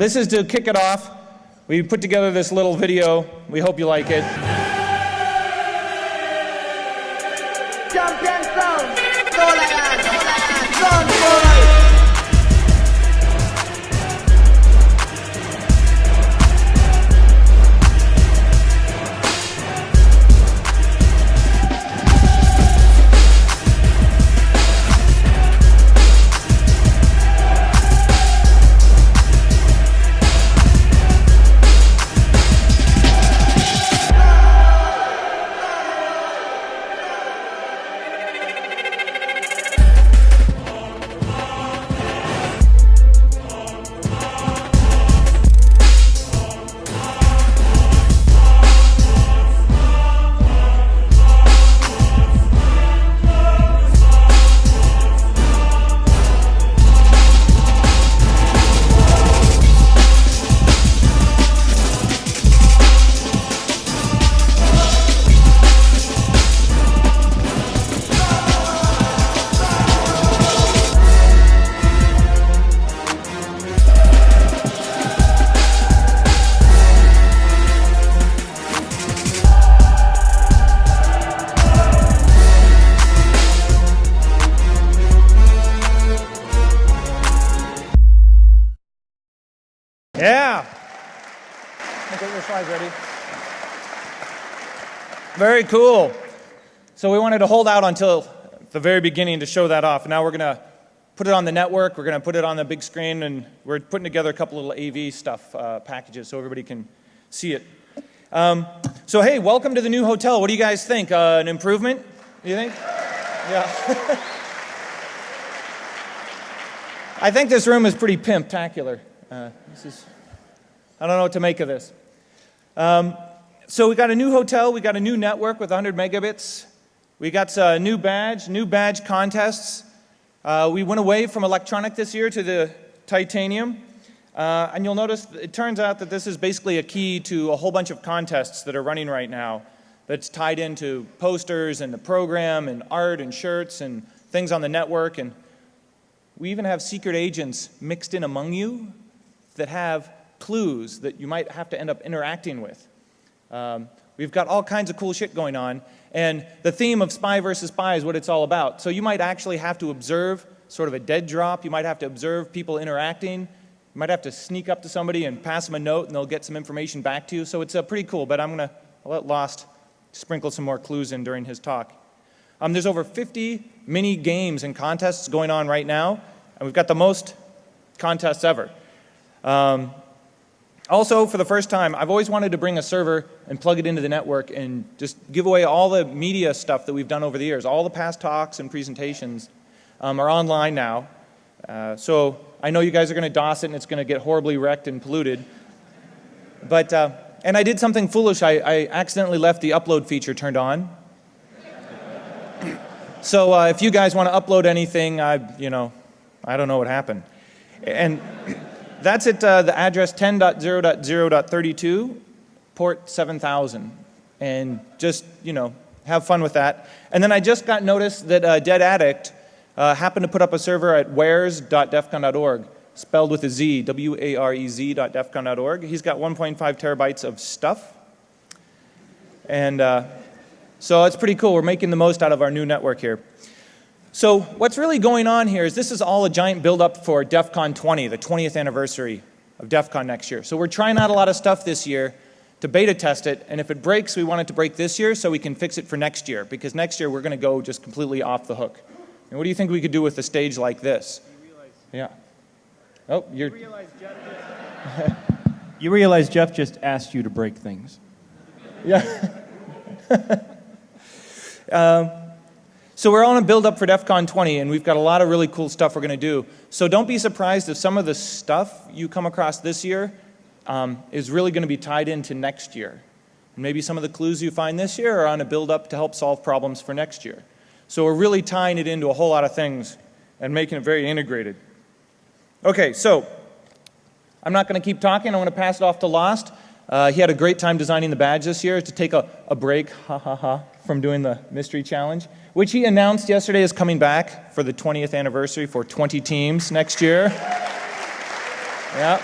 This is to kick it off. We put together this little video. We hope you like it. Champion sound, LosTboY. Yeah. Get your slides ready. Very cool. So we wanted to hold out until the very beginning to show that off. Now we're going to put it on the network. We're going to put it on the big screen, and we're putting together a couple little AV stuff packages so everybody can see it. So hey, welcome to the new hotel. What do you guys think? An improvement? You think? Yeah. I think this room is pretty pimptacular. I don't know what to make of this. So we got a new hotel, we got a new network with 100 megabits. We got a new badge contests. We went away from electronic this year to the titanium. And you'll notice it turns out that this is basically a key to a whole bunch of contests that are running right now that's tied into posters and the program and art and shirts and things on the network. And we even have secret agents mixed in among you that have clues that you might have to end up interacting with. We've got all kinds of cool shit going on, and the theme of spy versus spy is what it's all about. So you might actually have to observe sort of a dead drop. You might have to observe people interacting. You might have to sneak up to somebody and pass them a note, and they'll get some information back to you. So it's pretty cool, but I'll let Lost sprinkle some more clues in during his talk. There's over 50 mini games and contests going on right now, and we've got the most contests ever. Also, for the first time, I've always wanted to bring a server and plug it into the network and just give away all the media stuff that we've done over the years. All the past talks and presentations are online now. So I know you guys are going to DOS it and it's going to get horribly wrecked and polluted. But, and I did something foolish. I accidentally left the upload feature turned on. So if you guys want to upload anything, I don't know what happened. And that's at the address 10.0.0.32, port 7000. And just, have fun with that. And then I just got notice that Dead Addict happened to put up a server at wares.defcon.org, spelled with a Z, warez.defcon.org. He's got 1.5 terabytes of stuff. And so it's pretty cool. We're making the most out of our new network here. So what's really going on here is this is all a giant build-up for DEFCON 20, the 20th anniversary of DEFCON next year. So we're trying out a lot of stuff this year to beta test it, and if it breaks, we want it to break this year so we can fix it for next year, because next year we're going to go just completely off the hook. And what do you think we could do with a stage like this? Yeah. Oh, you're... You realize Jeff just asked you to break things. Yeah. So we're on a build-up for DEFCON 20, and we've got a lot of really cool stuff we're going to do. So don't be surprised if some of the stuff you come across this year is really going to be tied into next year. And maybe some of the clues you find this year are on a build-up to help solve problems for next year. So we're really tying it into a whole lot of things and making it very integrated. Okay, so I'm not going to keep talking. I want to pass it off to Lost. He had a great time designing the badge this year to take a break, from doing the mystery challenge, which he announced yesterday is coming back for the 20th anniversary for 20 teams next year. Yeah.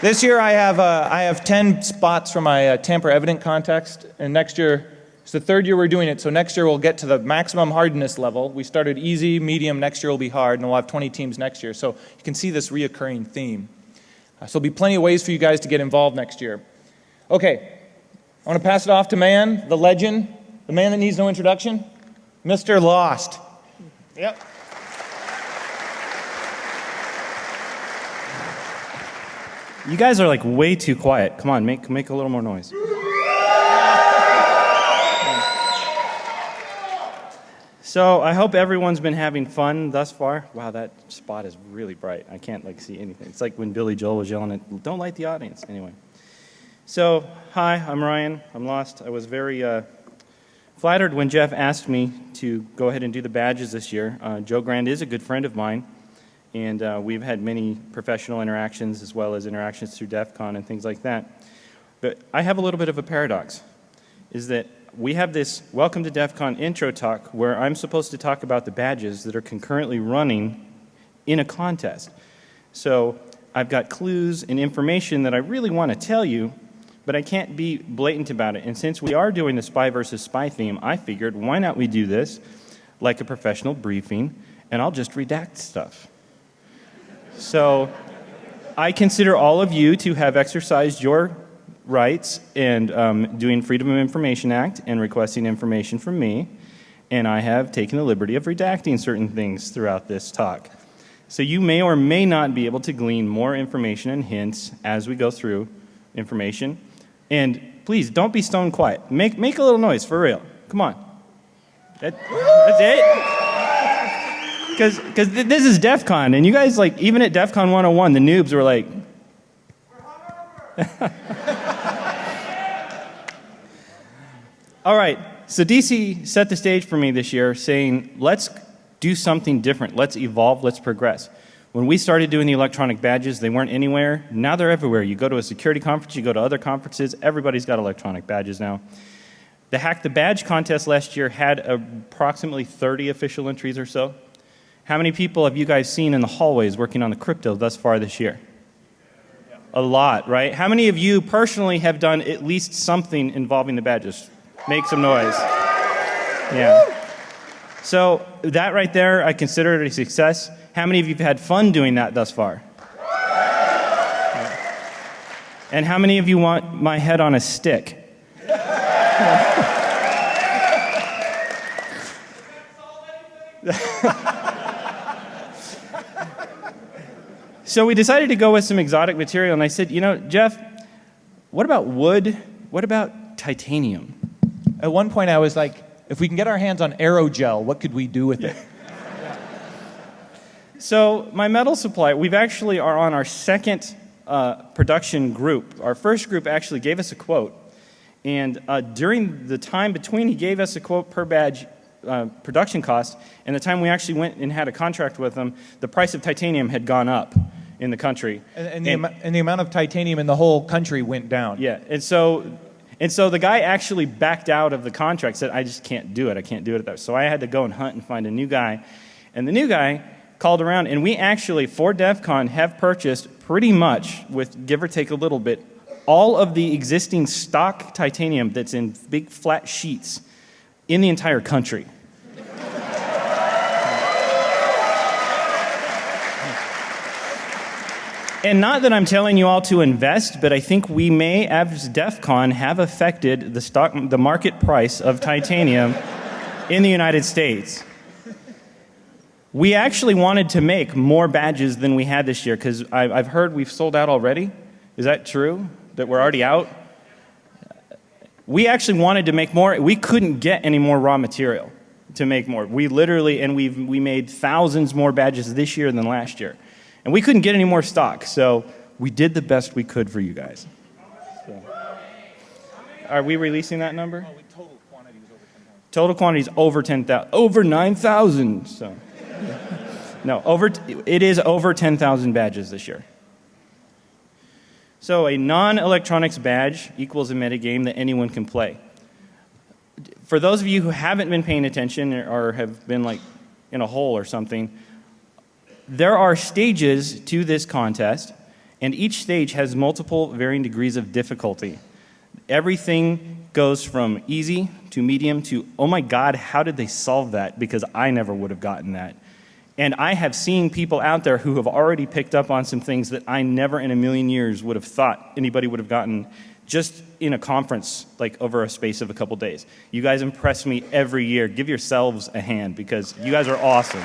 This year I have 10 spots for my tamper evident contest, and next year, it's the third year we're doing it, so next year we'll get to the maximum hardness level. We started easy, medium, next year will be hard, and we'll have 20 teams next year. So you can see this reoccurring theme. So there'll be plenty of ways for you guys to get involved next year. Okay, I want to pass it off to man, the legend, the man that needs no introduction, Mr. Lost. Yep. You guys are like way too quiet. Come on, make a little more noise. So I hope everyone's been having fun thus far. Wow, that spot is really bright. I can't like see anything. It's like when Billy Joel was yelling at, "Don't light the audience." Anyway. So, hi, I'm Ryan. I'm Lost. I was very flattered when Jeff asked me to go ahead and do the badges this year. Joe Grand is a good friend of mine, and we've had many professional interactions as well as interactions through DEFCON and things like that. But I have a little bit of a paradox, is that we have this Welcome to DEFCON intro talk where I'm supposed to talk about the badges that are concurrently running in a contest. So I've got clues and information that I really want to tell you, but I can't be blatant about it. And since we are doing the spy versus spy theme, I figured why not we do this like a professional briefing, and I'll just redact stuff. So I consider all of you to have exercised your rights and doing Freedom of Information Act and requesting information from me, and I have taken the liberty of redacting certain things throughout this talk. So you may or may not be able to glean more information and hints as we go through information. And please, don't be stone quiet. Make a little noise, for real. Come on. That's it. Because this is DEFCON, and you guys, like, even at DEFCON 101, the noobs were like, all right, so DC set the stage for me this year saying, let's do something different. Let's evolve. Let's progress. When we started doing the electronic badges, they weren't anywhere. Now they're everywhere. You go to a security conference, you go to other conferences, everybody's got electronic badges now. The Hack the Badge contest last year had approximately 30 official entries or so. How many people have you guys seen in the hallways working on the crypto thus far this year? A lot, right? How many of you personally have done at least something involving the badges? Make some noise. Yeah. So that right there, I consider it a success. How many of you have had fun doing that thus far? And how many of you want my head on a stick? So we decided to go with some exotic material, and I said, you know, Jeff, what about wood? What about titanium? At one point I was like, if we can get our hands on aerogel, what could we do with it? So my metal supply, we've actually are on our second production group. Our first group actually gave us a quote, and during the time between he gave us a quote per badge production cost and the time we actually went and had a contract with them, the price of titanium had gone up in the country. And the amount of titanium in the whole country went down. Yeah, and so the guy actually backed out of the contract, said, I just can't do it. I can't do it. So I had to go and hunt and find a new guy. And the new guy called around, and we actually, for DEFCON, have purchased pretty much, with give or take a little bit, all of the existing stock titanium that's in big flat sheets in the entire country. And not that I'm telling you all to invest, but I think we may, as DEFCON, have affected the market price of titanium in the United States. We actually wanted to make more badges than we had this year, because I've heard we've sold out already. Is that true? That we're already out? We actually wanted to make more. We couldn't get any more raw material to make more. We literally, and we made thousands more badges this year than last year. And we couldn't get any more stock, so we did the best we could for you guys. So. Are we releasing that number? Oh, total quantity was over 10,000. Total quantity is over 10,000. Over 9,000. So. No, it is over 10,000 badges this year. So a non-electronics badge equals a metagame that anyone can play. For those of you who haven't been paying attention or have been like in a hole or something, there are stages to this contest, And each stage has multiple varying degrees of difficulty. Everything goes from easy to medium to, oh my God, how did they solve that? Because I never would have gotten that. And I have seen people out there who have already picked up on some things that I never in a million years would have thought anybody would have gotten just in a conference, like over a space of a couple days. You guys impress me every year. Give yourselves a hand because you guys are awesome.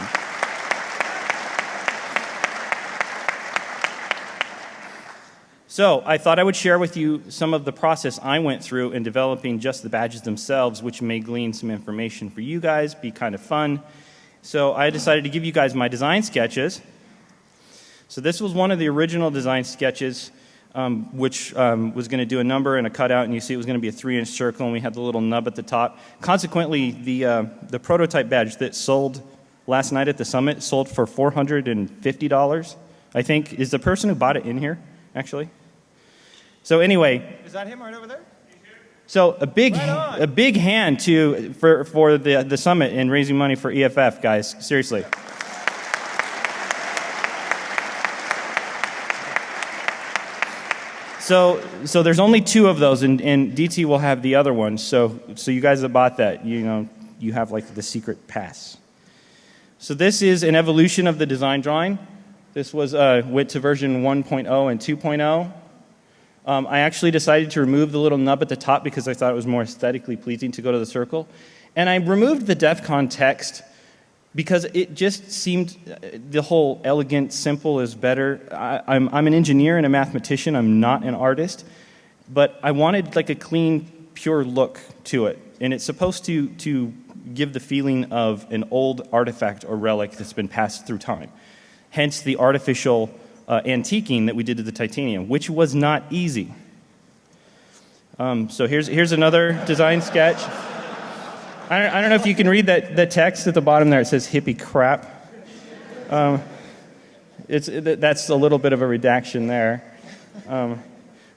So I thought I would share with you some of the process I went through in developing just the badges themselves, which may glean some information for you guys, be kind of fun. So I decided to give you guys my design sketches. So this was one of the original design sketches, which was going to do a number and a cutout, and you see it was going to be a 3-inch circle, and we had the little nub at the top. Consequently, the prototype badge that sold last night at the summit sold for $450, I think. Is the person who bought it in here, actually? So anyway. Is that him right over there? So a big hand for the summit and raising money for EFF, guys. Seriously. So there's only 2 of those, and DT will have the other one. So you guys that bought that, you have like the secret pass. So this is an evolution of the design drawing. This was went to version 1.0 and 2.0. I actually decided to remove the little nub at the top because I thought it was more aesthetically pleasing to go to the circle. And I removed the DEFCON text because it just seemed the whole elegant, simple is better. I'm an engineer and a mathematician. I'm not an artist. But I wanted like a clean, pure look to it. And it's supposed to give the feeling of an old artifact or relic that's been passed through time. Hence the artificial antiquing that we did to the titanium, which was not easy. So here's another design sketch. I don't know if you can read the text at the bottom there. It says hippie crap. That's a little bit of a redaction there.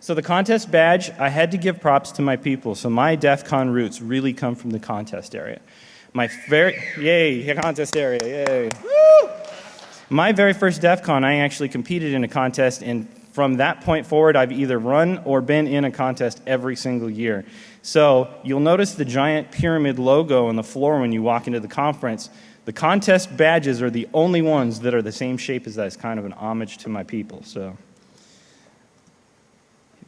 So the contest badge, I had to give props to my people. So my DEFCON roots really come from the contest area. Yay, contest area, yay. Woo! My very first DEFCON, I actually competed in a contest, and from that point forward, I've either run or been in a contest every single year. So you'll notice the giant pyramid logo on the floor when you walk into the conference. The contest badges are the only ones that are the same shape as that. It's kind of an homage to my people. So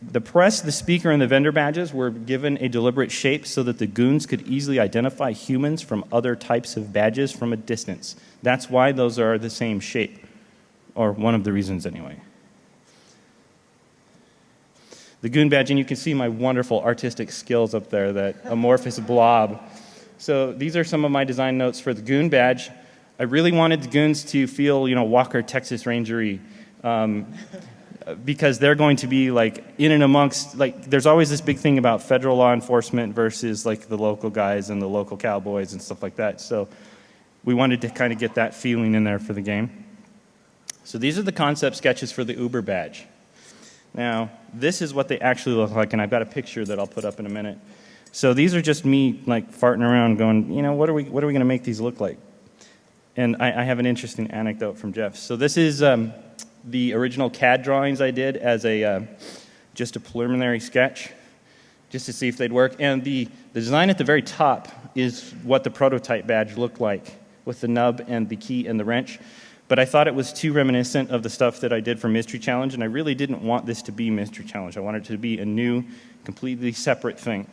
the press, the speaker, and the vendor badges were given a deliberate shape so that the goons could easily identify humans from other types of badges from a distance. That's why those are the same shape, or one of the reasons anyway. The goon badge, and you can see my wonderful artistic skills up there, that amorphous blob. So these are some of my design notes for the goon badge. I really wanted the goons to feel, Walker, Texas Ranger-y, because they're going to be like in and amongst, like there's always this big thing about federal law enforcement versus like the local guys and the local cowboys and stuff like that. So we wanted to kind of get that feeling in there for the game. So these are the concept sketches for the Uber badge. Now, this is what they actually look like, and I've got a picture that I'll put up in a minute. So these are just me like farting around going, what are we going to make these look like? And I have an interesting anecdote from Jeff. So this is the original CAD drawings I did as just a preliminary sketch, just to see if they'd work. And the design at the very top is what the prototype badge looked like, with the nub and the key and the wrench. But I thought it was too reminiscent of the stuff that I did for Mystery Challenge, and I really didn't want this to be Mystery Challenge. I wanted it to be a new, completely separate thing.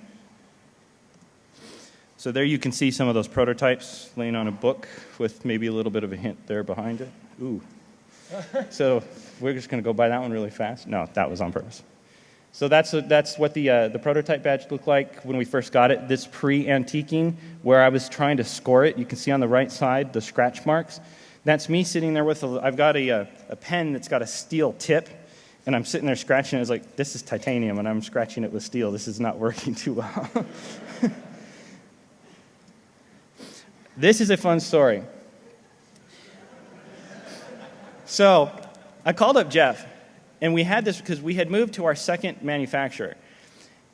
So there you can see some of those prototypes laying on a book with maybe a little bit of a hint there behind it. Ooh. So we're just going to go by that one really fast. No, that was on purpose. So that's what the prototype badge looked like when we first got it. This pre-antiquing, where I was trying to score it, you can see on the right side the scratch marks. That's me sitting there with I've got a pen that's got a steel tip, and I'm sitting there scratching it. It's like, this is titanium, and I'm scratching it with steel. This is not working too well. This is a fun story. So I called up Jeff, and we had this because we had moved to our second manufacturer.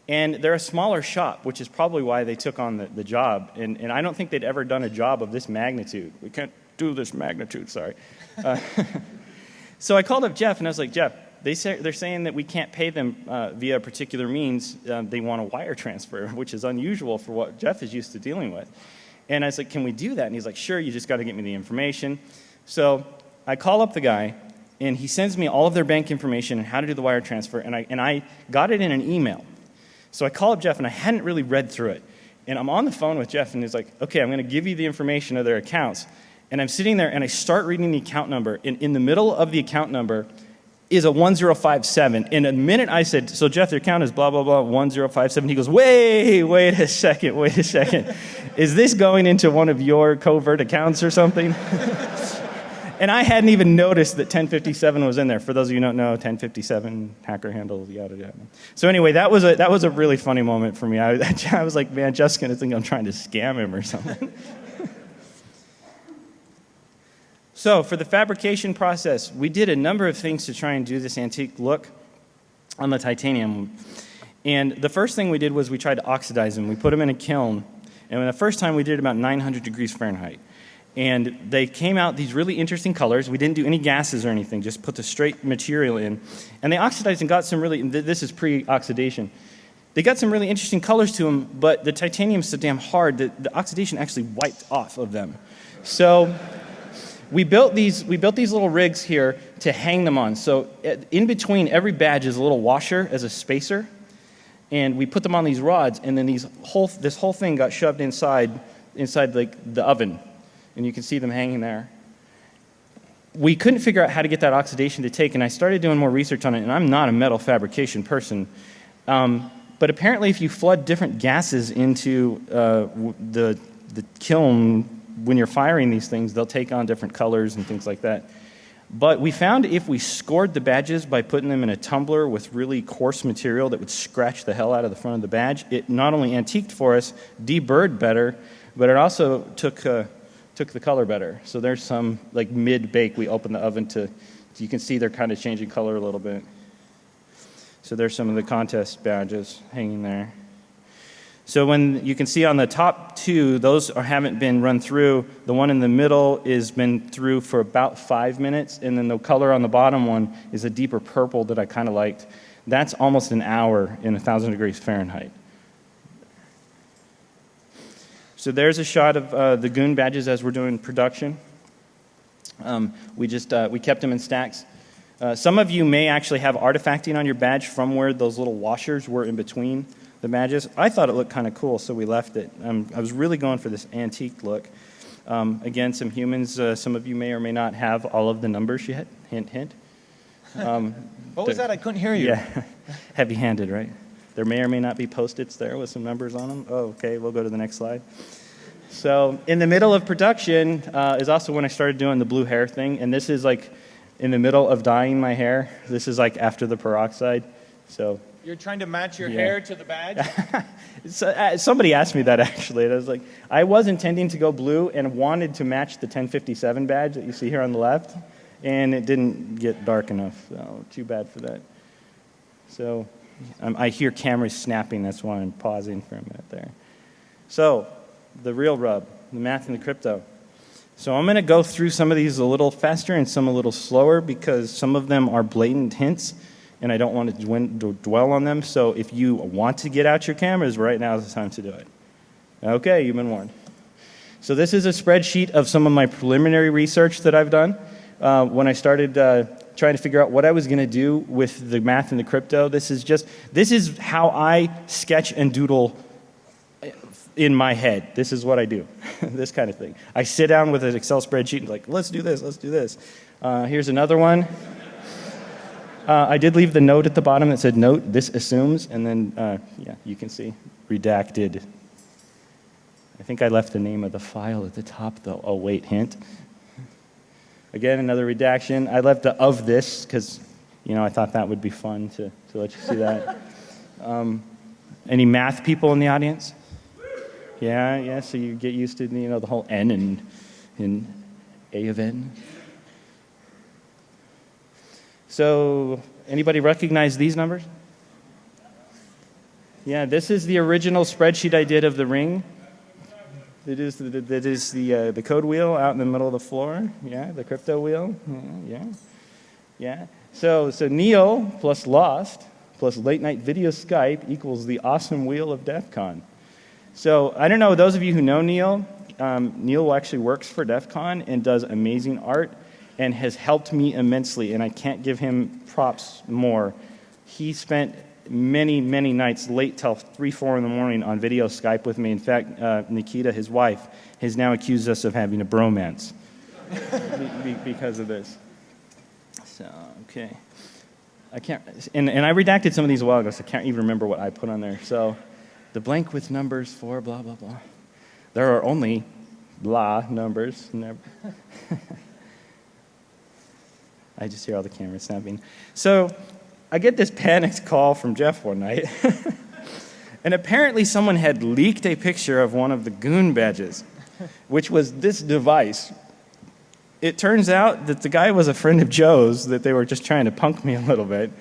And they're a smaller shop, which is probably why they took on the job. And I don't think they'd ever done a job of this magnitude. We can't do this magnitude, sorry. So I called up Jeff, and I was like, Jeff, they're saying that we can't pay them via a particular means. They want a wire transfer, which is unusual for what Jeff is used to dealing with. And I was like, can we do that? And he's like, sure, you just got to get me the information. So I call up the guy, and he sends me all of their bank information and how to do the wire transfer, and I got it in an email. So I call up Jeff, and I hadn't really read through it. And I'm on the phone with Jeff, and he's like, okay, I'm going to give you the information of their accounts. And I'm sitting there, and I start reading the account number. And in the middle of the account number is a 1057. And the minute I said, so Jeff, your account is blah, blah, blah, 1057, he goes, wait a second. Is this going into one of your covert accounts or something? And I hadn't even noticed that 1057 was in there. For those of you who don't know, 1057 hacker handle, yada yada. So anyway, that was a really funny moment for me. I was like, man, Jeff's gonna think I'm trying to scam him or something. So for the fabrication process, we did a number of things to try and do this antique look on the titanium. And the first thing we did was we tried to oxidize them. We put them in a kiln. And the first time we did about 900 degrees Fahrenheit. And they came out these really interesting colors. We didn't do any gases or anything, just put the straight material in. And they oxidized and got some really, this is pre-oxidation. They got some really interesting colors to them, but the titanium's so damn hard that the oxidation actually wiped off of them. So we built these little rigs here to hang them on. So in between every badge is a little washer as a spacer. And we put them on these rods, and then this whole thing got shoved inside like the oven. And you can see them hanging there. We couldn't figure out how to get that oxidation to take, and I started doing more research on it, and I'm not a metal fabrication person. But apparently if you flood different gases into the kiln when you're firing these things, they'll take on different colors and things like that. But we found if we scored the badges by putting them in a tumbler with really coarse material that would scratch the hell out of the front of the badge, it not only antiqued for us, deburred better, but it also took the color better. So there's some, like mid-bake, we open the oven to, you can see they're kind of changing color a little bit. So there's some of the contest badges hanging there. So when you can see on the top two, those haven't been run through. The one in the middle has been through for about 5 minutes, and then the color on the bottom one is a deeper purple that I kind of liked. That's almost an hour in 1,000 degrees Fahrenheit. So there's a shot of the goon badges as we're doing production. We kept them in stacks. Some of you may actually have artifacting on your badge from where those little washers were in between the badges. I thought it looked kind of cool, so we left it. I was really going for this antique look. Again, some humans, some of you may or may not have all of the numbers yet. Hint, hint. What was that? I couldn't hear you. Yeah, heavy-handed, right? There may or may not be Post-its there with some numbers on them. Oh, okay, we'll go to the next slide. So in the middle of production is also when I started doing the blue hair thing, and this is like in the middle of dyeing my hair. This is like after the peroxide. So you're trying to match your hair to the badge? Somebody asked me that actually, and I was like, I was intending to go blue and wanted to match the 1057 badge that you see here on the left, and it didn't get dark enough, so too bad for that. So I hear cameras snapping, that's why I'm pausing for a minute there. So, the real rub, the math and the crypto. So I'm going to go through some of these a little faster and some a little slower because some of them are blatant hints and I don't want to dwell on them. So if you want to get out your cameras, right now is the time to do it. Okay, you've been warned. So this is a spreadsheet of some of my preliminary research that I've done. When I started trying to figure out what I was going to do with the math and the crypto, this is how I sketch and doodle in my head. This is what I do, this kind of thing. I sit down with an Excel spreadsheet and like, let's do this, let's do this. Here's another one. I did leave the note at the bottom that said, note, this assumes, and then, yeah, you can see, redacted. I think I left the name of the file at the top, though. Oh, wait, hint. Again, another redaction. I left the of this because, you know, I thought that would be fun to let you see that. Any math people in the audience? Yeah, so you get used to, you know, the whole N in A of N. So, anybody recognize these numbers? Yeah, this is the original spreadsheet I did of the ring. That is the code wheel out in the middle of the floor. Yeah, the crypto wheel. Yeah. So Neil plus Lost plus late night video Skype equals the awesome wheel of DEFCON. So I don't know, those of you who know Neil, Neil actually works for DEFCON and does amazing art and has helped me immensely, and I can't give him props more. He spent many, many nights late till 3, 4 in the morning on video Skype with me. In fact, Nikita, his wife, has now accused us of having a bromance because of this. So, okay. I can't, and I redacted some of these a while ago, so I can't even remember what I put on there. So, the blank with numbers for blah, blah, blah. There are only blah numbers. Never. I just hear all the cameras snapping. So, I get this panicked call from Jeff one night. And apparently someone had leaked a picture of one of the goon badges, which was this device. It turns out that the guy was a friend of Joe's, that they were just trying to punk me a little bit.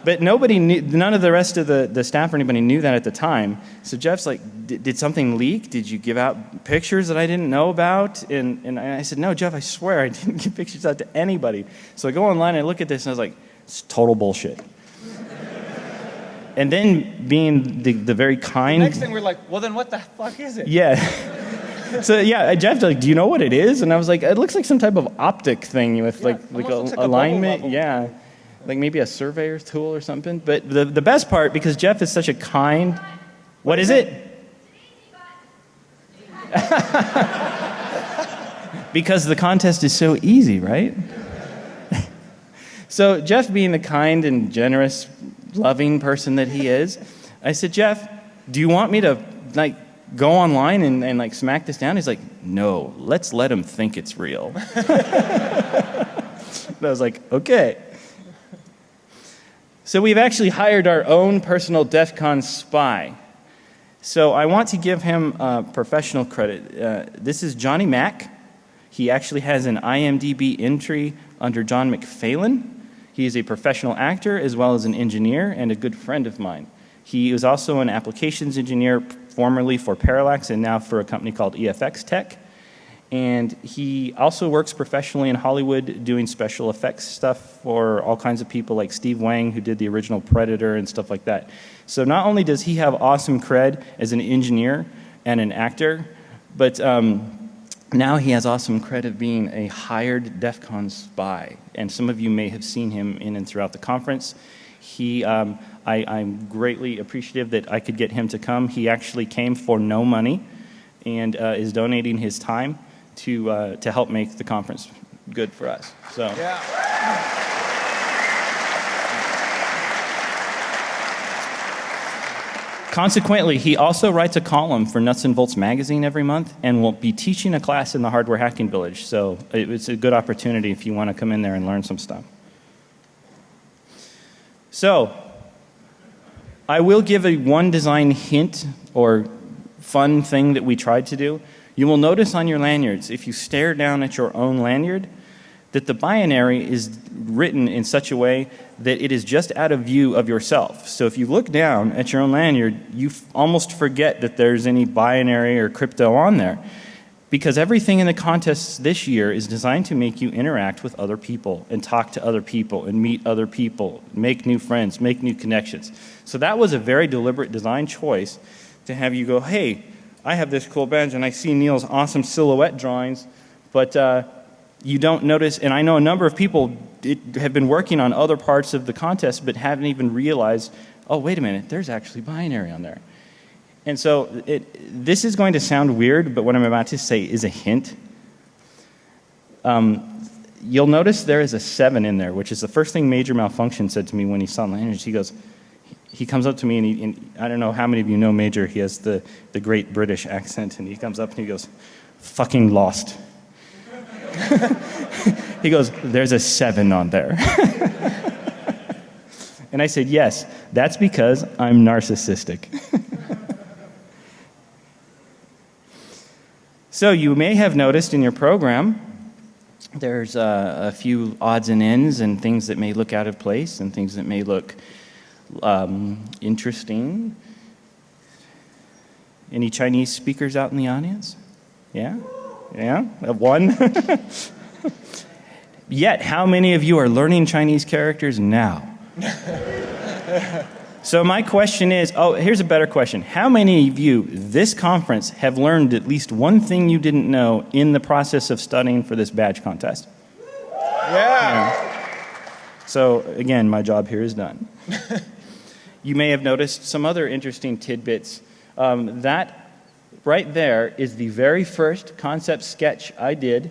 But nobody knew, none of the rest of the staff or anybody knew that at the time. So Jeff's like, did something leak? Did you give out pictures that I didn't know about? And I said, no, Jeff, I swear I didn't give pictures out to anybody. So I go online and I look at this and I was like, it's total bullshit. And then being the very kind... The next thing we're like, well then what the fuck is it? Yeah. So yeah, Jeff's like, do you know what it is? And I was like, it looks like some type of optic thing with like alignment. Yeah, like maybe a surveyor's tool or something. But the best part, because Jeff is such a kind... What is it? Because the contest is so easy, right? So Jeff, being the kind and generous, loving person that he is, I said, Jeff, do you want me to like go online and like smack this down? He's like, no, let's let him think it's real. And I was like, okay. So we've actually hired our own personal DEFCON spy. So I want to give him professional credit. This is Johnny Mack. He actually has an IMDb entry under John McPhalen. He is a professional actor as well as an engineer and a good friend of mine. He is also an applications engineer, formerly for Parallax and now for a company called EFX Tech. And he also works professionally in Hollywood doing special effects stuff for all kinds of people like Steve Wang, who did the original Predator and stuff like that. So not only does he have awesome cred as an engineer and an actor, but now he has awesome cred of being a hired DEFCON spy. And some of you may have seen him in and throughout the conference. I'm greatly appreciative that I could get him to come. He actually came for no money and is donating his time to help make the conference good for us. So. Yeah. Consequently, he also writes a column for Nuts and Bolts magazine every month and will be teaching a class in the Hardware Hacking Village. So it's a good opportunity if you want to come in there and learn some stuff. So I will give a one design hint or fun thing that we tried to do. You will notice on your lanyards, if you stare down at your own lanyard, that the binary is written in such a way that it is just out of view of yourself. So if you look down at your own lanyard, you almost forget that there's any binary or crypto on there. Because everything in the contests this year is designed to make you interact with other people and talk to other people and meet other people, make new friends, make new connections. So that was a very deliberate design choice to have you go, hey, I have this cool badge and I see Neil's awesome silhouette drawings, but you don't notice, and I know a number of people have been working on other parts of the contest but haven't even realized, oh, wait a minute, there's actually binary on there. And so this is going to sound weird, but what I'm about to say is a hint. You'll notice there is a 7 in there, which is the first thing Major Malfunction said to me when he saw lanyards. He comes up to me, and I don't know how many of you know Major. He has the great British accent, and he comes up and he goes, fucking lost. He goes, there's a 7 on there. And I said, yes, that's because I'm narcissistic. So you may have noticed in your program there's a few odds and ends and things that may look out of place and things that may look interesting. Any Chinese speakers out in the audience? Yeah? Yeah? One? Yet, how many of you are learning Chinese characters now? So my question is, here's a better question. How many of you, this conference, have learned at least one thing you didn't know in the process of studying for this badge contest? Yeah. So again, my job here is done. You may have noticed some other interesting tidbits. That right there is the very first concept sketch I did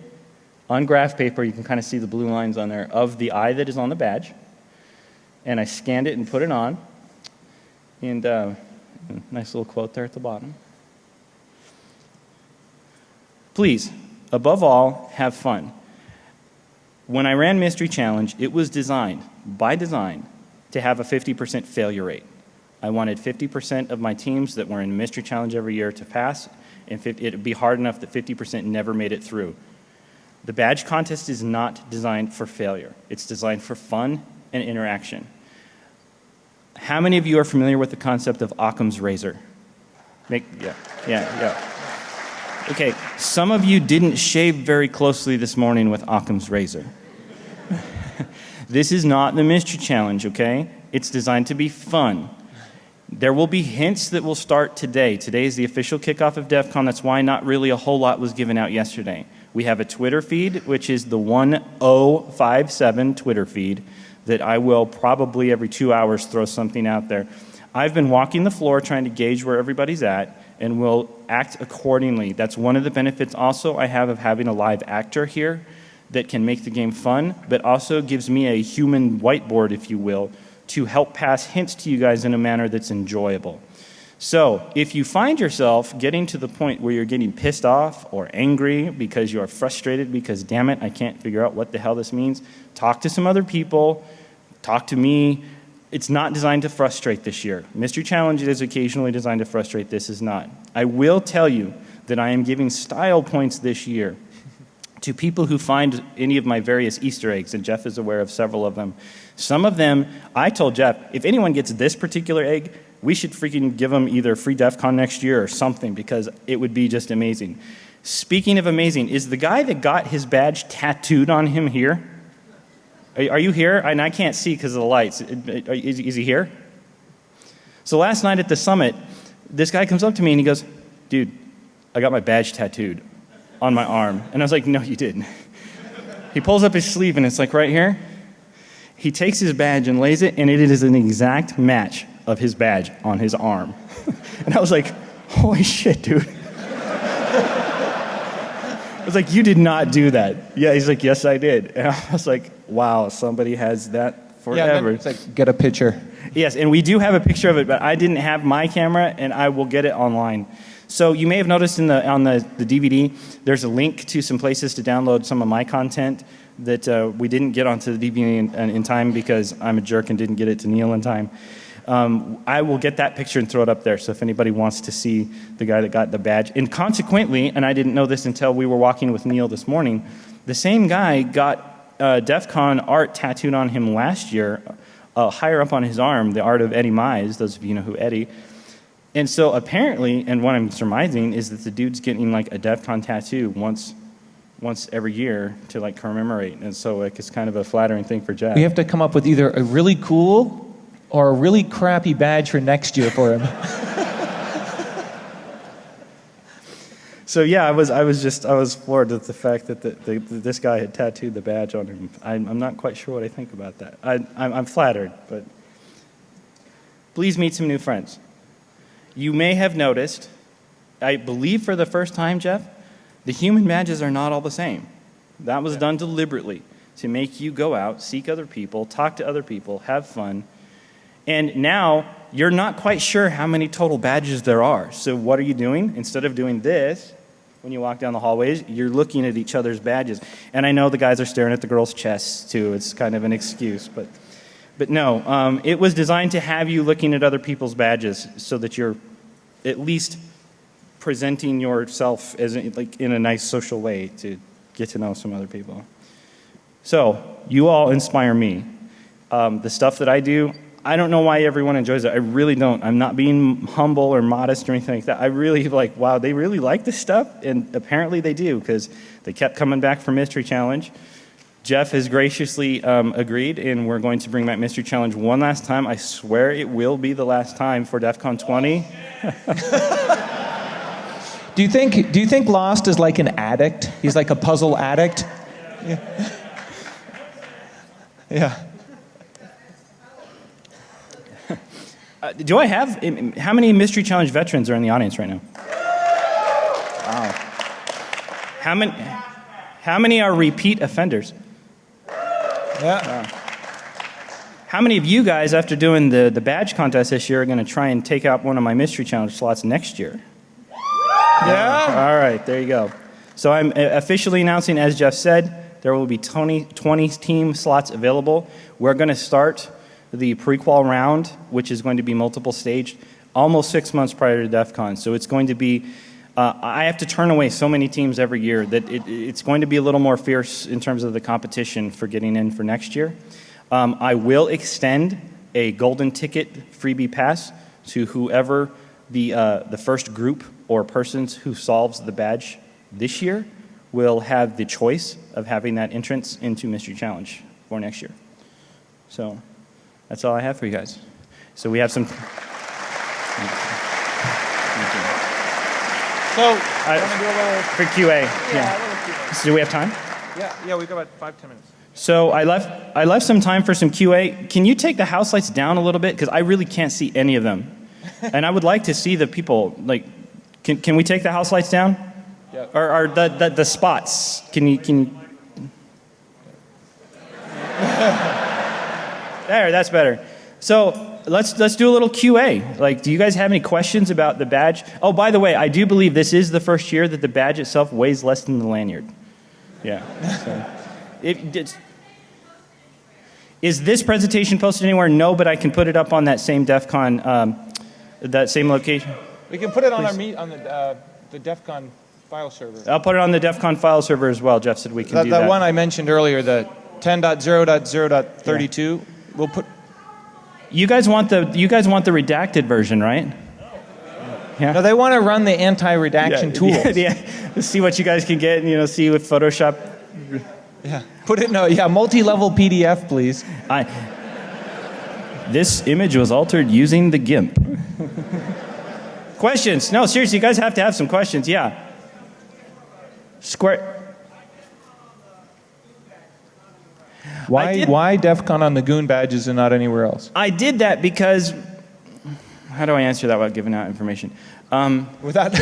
on graph paper. You can kind of see the blue lines on there of the eye that is on the badge. And I scanned it and put it on. And nice little quote there at the bottom. Please, above all, have fun. When I ran Mystery Challenge, it was designed, by design, to have a 50% failure rate. I wanted 50% of my teams that were in Mystery Challenge every year to pass, and it would be hard enough that 50% never made it through. The badge contest is not designed for failure. It's designed for fun and interaction. How many of you are familiar with the concept of Occam's razor? Yeah. Okay, some of you didn't shave very closely this morning with Occam's razor. This is not the Mystery Challenge, okay? It's designed to be fun. There will be hints that will start today. Today is the official kickoff of DEFCON. That's why not really a whole lot was given out yesterday. We have a Twitter feed, which is the 1057 Twitter feed, that I will probably every 2 hours throw something out there. I've been walking the floor trying to gauge where everybody's at, and will act accordingly. That's one of the benefits also I have of having a live actor here that can make the game fun, but also gives me a human whiteboard, if you will, to help pass hints to you guys in a manner that's enjoyable. So if you find yourself getting to the point where you're getting pissed off or angry because you're frustrated because, damn it, I can't figure out what the hell this means, talk to some other people, talk to me. It's not designed to frustrate this year. Mystery Challenge is occasionally designed to frustrate. This is not. I will tell you that I am giving style points this year to people who find any of my various Easter eggs, and Jeff is aware of several of them. Some of them, I told Jeff, if anyone gets this particular egg, we should freaking give them either free DEFCON next year or something, because it would be just amazing. Speaking of amazing, is the guy that got his badge tattooed on him here? Are you here? And I can't see because of the lights. Is he here? So last night at the summit, this guy comes up to me and he goes, dude, I got my badge tattooed on my arm. And I was like, no, you didn't. He pulls up his sleeve and it's like right here. He takes his badge and lays it, and it is an exact match of his badge on his arm. And I was like, holy shit, dude. I was like, you did not do that. Yeah, he's like, yes, I did. And I was like, wow, somebody has that forever. Yeah, it's like, get a picture. Yes, and we do have a picture of it, but I didn't have my camera, and I will get it online. So you may have noticed on the DVD, there's a link to some places to download some of my content that we didn't get onto the DVD in time because I'm a jerk and didn't get it to Neil in time. I will get that picture and throw it up there, so if anybody wants to see the guy that got the badge. And consequently, and I didn't know this until we were walking with Neil this morning, the same guy got DEFCON art tattooed on him last year, higher up on his arm, the art of Eddie Mize, those of you know who Eddie. And so apparently, and what I'm surmising, is that the dude's getting like a DEFCON tattoo once every year to like commemorate. And so like it's kind of a flattering thing for Jeff. We have to come up with either a really cool or a really crappy badge for next year for him. So yeah, I was floored at the fact that this guy had tattooed the badge on him. I'm not quite sure what I think about that. I'm flattered, but please meet some new friends. You may have noticed, I believe for the first time, Jeff, the human badges are not all the same. That was done deliberately to make you go out, seek other people, talk to other people, have fun. And now you're not quite sure how many total badges there are. So what are you doing? Instead of doing this, when you walk down the hallways, you're looking at each other's badges. And I know the guys are staring at the girls' chests too. It's kind of an excuse, but no. It was designed to have you looking at other people's badges so that you're at least presenting yourself as like in a nice social way to get to know some other people. So you all inspire me. The stuff that I do, I don't know why everyone enjoys it. I really don't. I'm not being humble or modest or anything like that. I really like, wow, they really like this stuff, and apparently they do, because they kept coming back for Mystery Challenge. Jeff has graciously agreed, and we're going to bring back Mystery Challenge one last time. I swear it will be the last time for DEFCON 20. Do you think Lost is like an addict? He's like a puzzle addict? Yeah. Yeah. Do I have, how many Mystery Challenge veterans are in the audience right now? Wow. How many are repeat offenders? Yeah. How many of you guys, after doing the badge contest this year, are going to try and take out one of my Mystery Challenge slots next year? Yeah. All right, there you go. So I'm officially announcing, as Jeff said, there will be 20 team slots available. We're going to start the pre-qual round, which is going to be multiple staged, almost 6 months prior to DEFCON. So it's going to be, I have to turn away so many teams every year that it's going to be a little more fierce in terms of the competition for getting in for next year. I will extend a golden ticket freebie pass to whoever the first group or persons who solves the badge this year will have the choice of having that entrance into Mystery Challenge for next year. So that's all I have for you guys. So we have some. So, I want to do a little for QA. Yeah. A little QA. So do we have time? Yeah, we've got about 5-10 minutes. So I left some time for some QA. Can you take the house lights down a little bit, because I really can't see any of them, and I would like to see the people. Like, can we take the house lights down? Yeah. Or the spots? Can you? There, that's better. So let's do a little QA. Like, do you guys have any questions about the badge? Oh, by the way, I do believe this is the first year that the badge itself weighs less than the lanyard. Yeah. So, is this presentation posted anywhere? No, but I can put it up on that same DEFCON, that same location. We can put it on the DEFCON file server. I'll put it on the DEFCON file server as well. Jeff said we can do that. The one I mentioned earlier, the 10.0.0.32. Yeah. We'll put. You guys want the redacted version, right? Yeah. No, they want to run the anti-redaction tools. Yeah. See what you guys can get, and see with Photoshop. Yeah. Put it multi-level PDF, please. This image was altered using the GIMP. Questions? No, seriously, you guys have to have some questions. Yeah. Square. Why DEFCON on the Goon badges and not anywhere else? I did that because, how do I answer that without giving out information? Without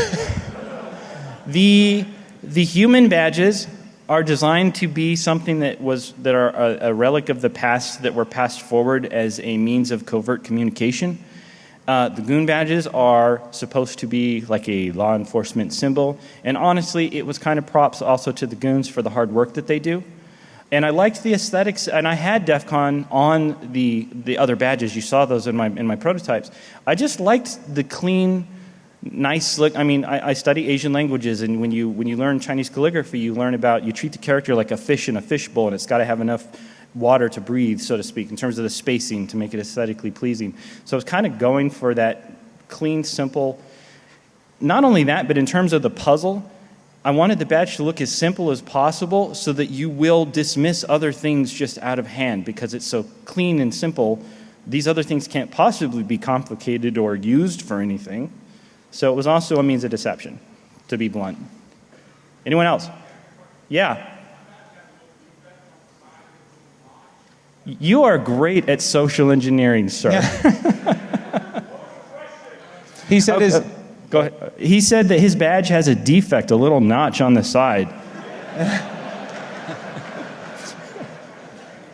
the human badges are designed to be something that are a relic of the past that were passed forward as a means of covert communication. The Goon badges are supposed to be like a law enforcement symbol, and honestly, it was kind of props also to the Goons for the hard work that they do. And I liked the aesthetics, and I had DEFCON on the other badges. You saw those in my prototypes. I just liked the clean, nice look. I mean, I study Asian languages, and when you learn Chinese calligraphy, you treat the character like a fish in a fishbowl, and it's got to have enough water to breathe, so to speak, in terms of the spacing to make it aesthetically pleasing. So I was kind of going for that clean, simple. Not only that, but in terms of the puzzle, I wanted the badge to look as simple as possible so that you will dismiss other things just out of hand, because it's so clean and simple. These other things can't possibly be complicated or used for anything. So it was also a means of deception, to be blunt. Anyone else? Yeah. You are great at social engineering, sir. Yeah. He said Go ahead. He said that his badge has a defect, a little notch on the side.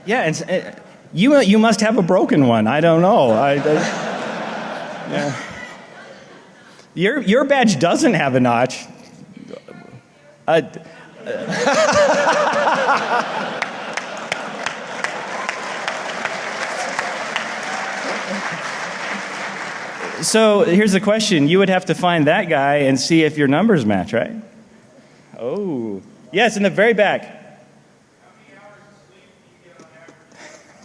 Yeah, and you must have a broken one. I don't know. Yeah. Your badge doesn't have a notch. So here's the question. You would have to find that guy and see if your numbers match, right? Oh. Yes, in the very back.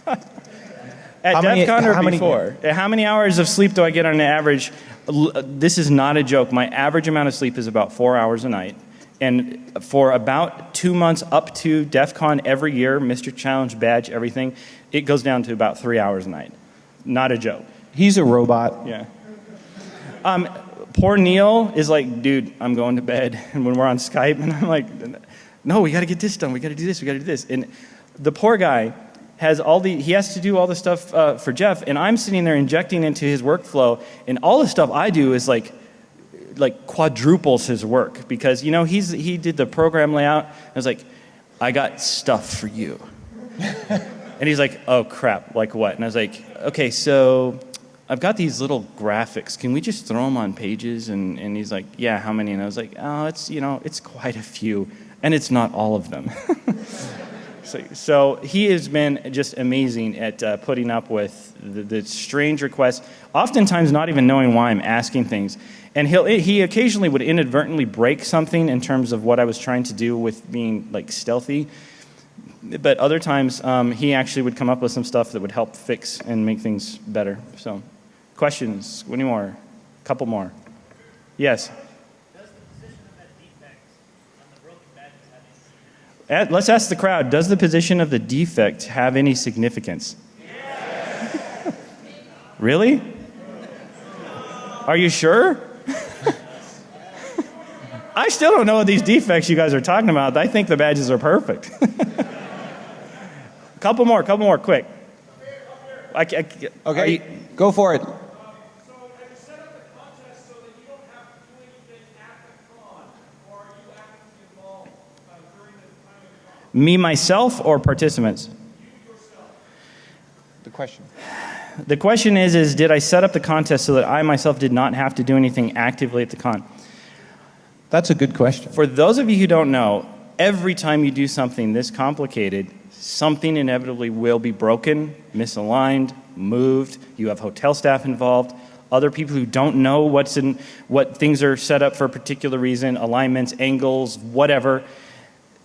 At DEFCON or before? How many hours of sleep do I get on an average? This is not a joke. My average amount of sleep is about 4 hours a night. And for about 2 months up to DEFCON every year, Mr. Challenge badge, everything, it goes down to about 3 hours a night. Not a joke. He's a robot. Yeah. Poor Neil is like, dude, I'm going to bed. And when we're on Skype, and I'm like, no, we got to get this done. We got to do this. We got to do this. And the poor guy he has to do all the stuff for Jeff, and I'm sitting there injecting into his workflow, and all the stuff I do is like quadruples his work because, he did the program layout. I was like, I got stuff for you. And he's like, oh, crap, like what? And I was like, okay, so I've got these little graphics. Can we just throw them on pages? And he's like, yeah, how many? And I was like, oh, it's quite a few, and it's not all of them. So he has been just amazing at putting up with the strange requests, oftentimes not even knowing why I'm asking things. And he occasionally would inadvertently break something in terms of what I was trying to do with being like stealthy. But other times he actually would come up with some stuff that would help fix and make things better. So questions? Any more? A couple more. Yes? Let's ask the crowd, does the position of the defect have any significance? Yes. Really? Are you sure? I still don't know what these defects you guys are talking about. I think the badges are perfect. couple more, quick. Okay, go for it. Me, myself, or participants? The question. The question is did I set up the contest so that I myself did not have to do anything actively at the con? That's a good question. For those of you who don't know, every time you do something this complicated, something inevitably will be broken, misaligned, moved. You have hotel staff involved, other people who don't know what things are set up for a particular reason, alignments, angles, whatever.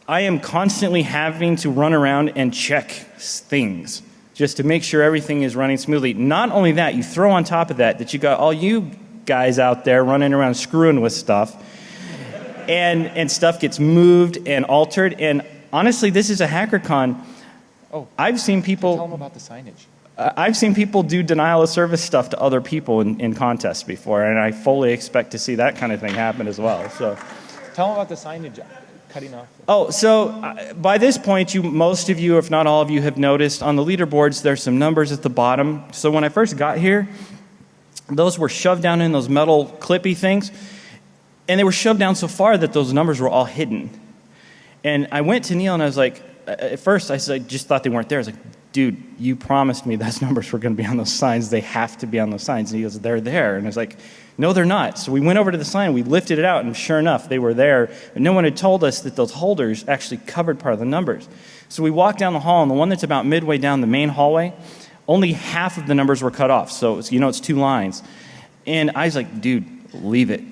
I am constantly having to run around and check things just to make sure everything is running smoothly. Not only that, you throw on top of that you got all you guys out there running around screwing with stuff, and stuff gets moved and altered. And honestly, this is a HackerCon. Oh, I've seen people tell them about the signage. I've seen people do denial of service stuff to other people in contests before, and I fully expect to see that kind of thing happen as well. So, tell them about the signage. Cutting off. Oh, so by this point, most of you, if not all of you, have noticed on the leaderboards there's some numbers at the bottom. So when I first got here, those were shoved down in those metal clippy things, and they were shoved down so far that those numbers were all hidden. And I went to Neil and I was like, at first I just thought they weren't there. I was like, dude, you promised me those numbers were going to be on those signs. They have to be on those signs. And he goes, they're there. And I was like, no, they're not. So we went over to the sign, we lifted it out, and sure enough, they were there. But no one had told us that those holders actually covered part of the numbers. So we walked down the hall, and the one that's about midway down the main hallway, only half of the numbers were cut off. So, it's 2 lines. And I was like, dude, leave it.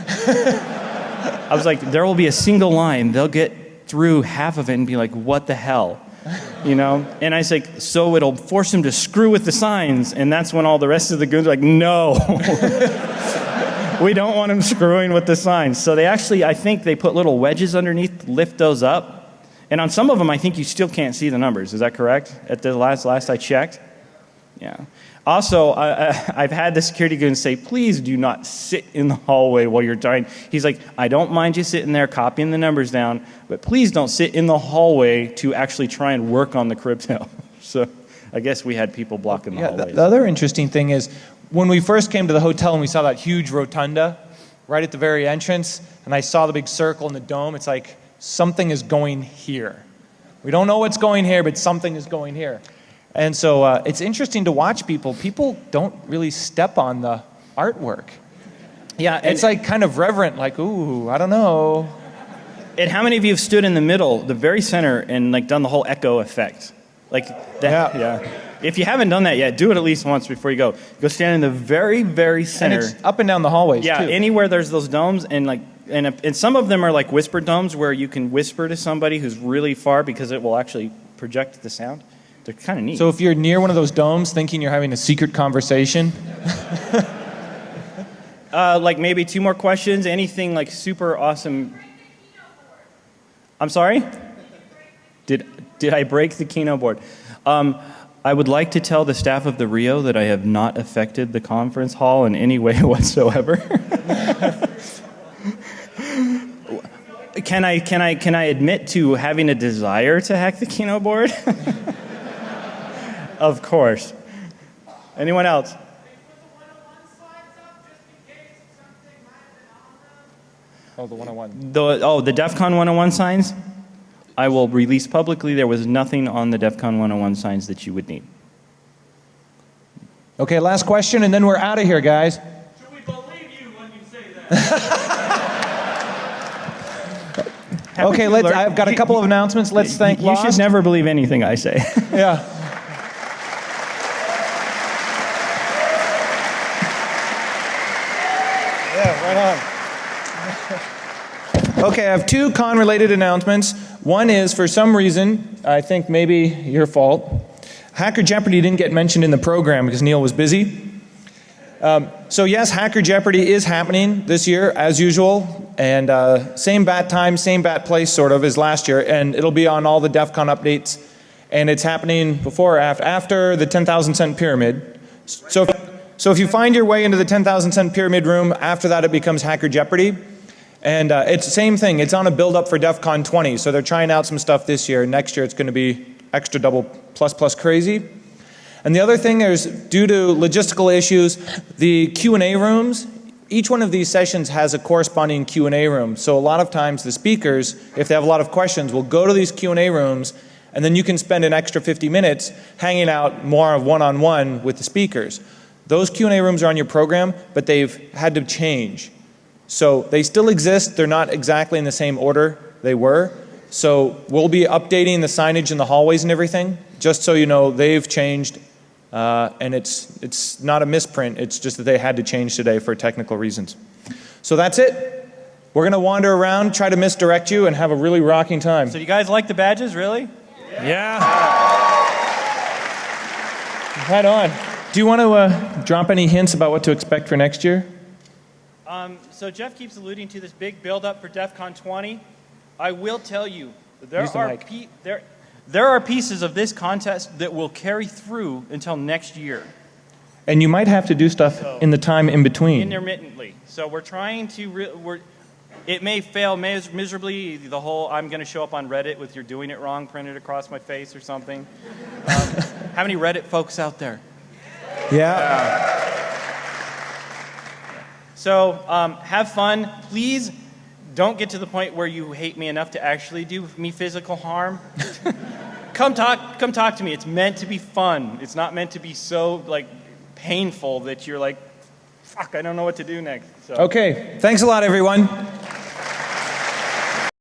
I was like, there will be a single line. They'll get through half of it and be like, what the hell? And I was like, so it'll force him to screw with the signs. And that's when all the rest of the goons are like, no. We don't want him screwing with the signs. So they actually, I think they put little wedges underneath, lift those up. And on some of them, I think you still can't see the numbers. Is that correct? At the last I checked? Yeah. Also, I've had the security goon say, please do not sit in the hallway while you're trying. He's like, I don't mind you sitting there copying the numbers down, but please don't sit in the hallway to actually try and work on the crypto. So I guess we had people blocking the hallways. The other interesting thing is, when we first came to the hotel and we saw that huge rotunda right at the very entrance, and I saw the big circle and the dome, it's like, something is going here. We don't know what's going here, but something is going here. And so it's interesting to watch people. People don't really step on the artwork. Yeah, it's like kind of reverent, like, ooh, I don't know. And how many of you have stood in the middle, the very center, and like done the whole echo effect? Like that, yeah. If you haven't done that yet, do it at least once before you go. Go stand in the very, very center. And it's up and down the hallways, too. Yeah, anywhere there's those domes, and some of them are like whisper domes where you can whisper to somebody who's really far because it will actually project the sound. They're kind of neat. So if you're near one of those domes thinking you're having a secret conversation. Like maybe 2 more questions, anything like super awesome. I'm sorry? Did I break the Keno board? I would like to tell the staff of the Rio that I have not affected the conference hall in any way whatsoever. Can I admit to having a desire to hack the Keno board? Of course. Anyone else? Oh, the 101. The DEFCON 101 signs? I will release publicly there was nothing on the DEFCON 101 signs that you would need. Okay, last question, and then we're out of here, guys. Should we believe you when you say that? Okay, I've got a couple of announcements. Let's thank You Lost. should never believe anything I say. Yeah. Yeah, right on. Okay, I have two con-related announcements. One is, for some reason, I think maybe your fault, Hacker Jeopardy didn't get mentioned in the program because Neil was busy. So yes, Hacker Jeopardy is happening this year, as usual, and same bat time, same bat place, sort of, as last year, and it'll be on all the DEFCON updates, and it's happening before or after the 10,000 cent pyramid. So if you find your way into the 10,000 cent pyramid room, after that it becomes Hacker Jeopardy. And it's the same thing. It's on a build-up for DEFCON 20. So they're trying out some stuff this year. Next year it's going to be extra double plus crazy. And the other thing is, due to logistical issues, the Q&A rooms, each one of these sessions has a corresponding Q&A room. So a lot of times the speakers, if they have a lot of questions, will go to these Q&A rooms, and then you can spend an extra 50 minutes hanging out more of one-on-one with the speakers. Those Q&A rooms are on your program, but they've had to change. So they still exist. They're not exactly in the same order they were. So we'll be updating the signage in the hallways and everything, just so you know they've changed. And it's not a misprint. It's just that they had to change today for technical reasons. So that's it. We're going to wander around, try to misdirect you, and have a really rocking time. So you guys like the badges, really? Yeah. Right on. Do you want to drop any hints about what to expect for next year? So Jeff keeps alluding to this big build-up for DEFCON 20. I will tell you, there are pieces of this contest that will carry through until next year. And you might have to do stuff in the time in between. Intermittently. So we're trying to, it may fail miserably, the whole I'm going to show up on Reddit with "you're doing it wrong" printed across my face or something. How many Reddit folks out there? Yeah. So have fun. Please don't get to the point where you hate me enough to actually do me physical harm. Come talk to me. It's meant to be fun. It's not meant to be so painful that you're like, fuck, I don't know what to do next. So. Okay. Thanks a lot, everyone.